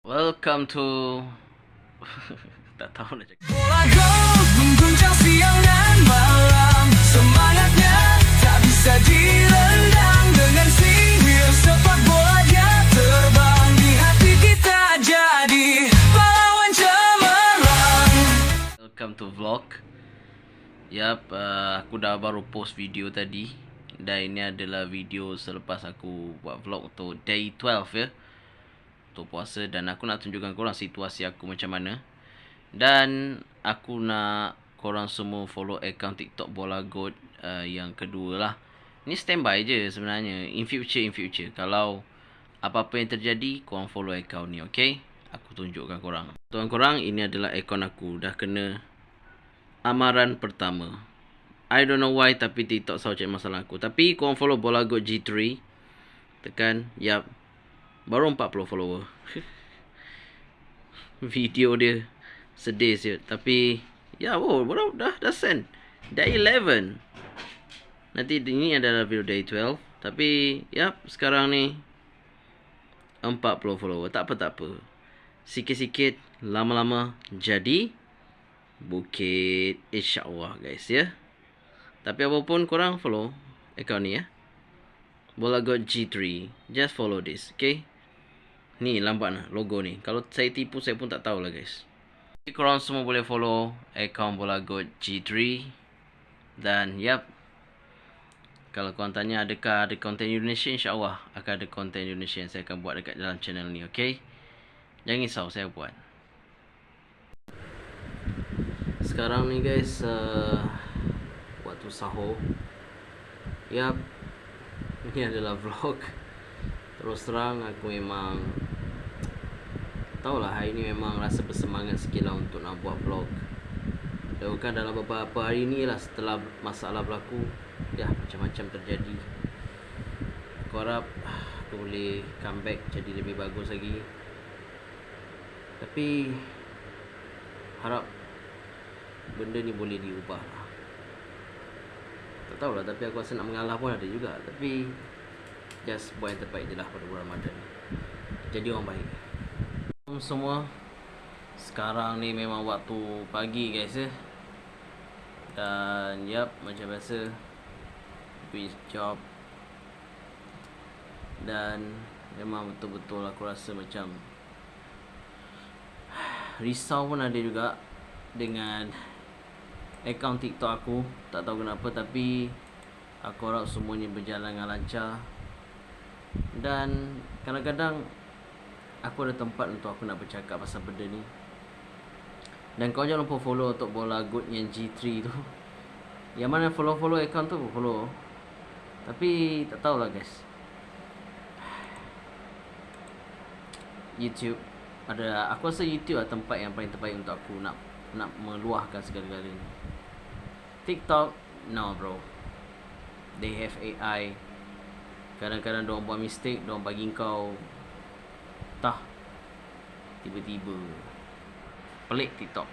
Welcome to tak tahu nak cakap. Bola gol mengguncang siang dan malam, semangatnya tak bisa direndam. Dengan sihir sepak bola dia terbang di hati kita, jadi pahlawan cemerlang. Welcome to vlog. Yap, aku dah baru post video tadi. Dan ini adalah video selepas aku buat vlog untuk day 12 ya, untuk puasa. Dan aku nak tunjukkan korang situasi aku macam mana. Dan aku nak korang semua follow account TikTok Bola Goat yang kedua lah. Ni standby je sebenarnya. In future kalau apa-apa yang terjadi, korang follow account ni, okay? Aku tunjukkan korang. Tuan korang, ini adalah account aku. Dah kena amaran pertama. I don't know why, tapi TikTok selalu cari masalah aku. Tapi korang follow Bola Goat G3. Tekan, yap. Baru 40 follower. Video dia sedih siut. Tapi ya, baru dah send. Day 11. Nanti ini adalah video day 12. Tapi yap, sekarang ni 40 follower. Tak apa. Sikit-sikit, lama-lama jadi bukit, insyaAllah guys ya. Tapi apapun, korang follow account ni ya, Bola Goat G3. Just follow this, okay? Ni lambat lah logo ni. Kalau saya tipu, saya pun tak tahulah guys. Korang semua boleh follow account Bola Goat G3. Dan yap, kalau korang tanya adakah ada konten Indonesia, insyaAllah akan ada konten Indonesia yang saya akan buat dekat dalam channel ni, okay? Jangan risau, saya buat. Sekarang ni guys, waktu sahur. Yap, ini adalah vlog. Terus terang, aku memang tahulah hari ni memang rasa bersemangat sikit lah untuk nak buat vlog. Dan bukan dalam beberapa hari ni lah, setelah masalah berlaku, ya macam-macam terjadi. Aku harap aku boleh comeback jadi lebih bagus lagi. Tapi harap benda ni boleh diubah lah. Tak tahulah, tapi aku rasa nak mengalah pun ada juga. Tapi just buat yang terbaik je lah pada bulan Ramadan. Jadi orang baik. Semua, sekarang ni memang waktu pagi guys ya. Dan yap, macam biasa, pergi job. Dan memang betul-betul aku rasa macam risau pun ada juga dengan account TikTok aku. Tak tahu kenapa, tapi aku harap semuanya berjalan dengan lancar. Dan kadang-kadang aku ada tempat untuk aku nak bercakap pasal benda ni. Dan kau jangan lupa follow untuk Bola Goat yang G3 tu. Yang mana follow account tu, follow. Tapi tak tahulah guys, YouTube ada, aku rasa YouTube adalah tempat yang paling terbaik untuk aku nak meluahkan segala-galanya. TikTok, no bro. They have AI. Kadang-kadang diorang buat mistake, diorang bagi kau tiba-tiba pelik TikTok.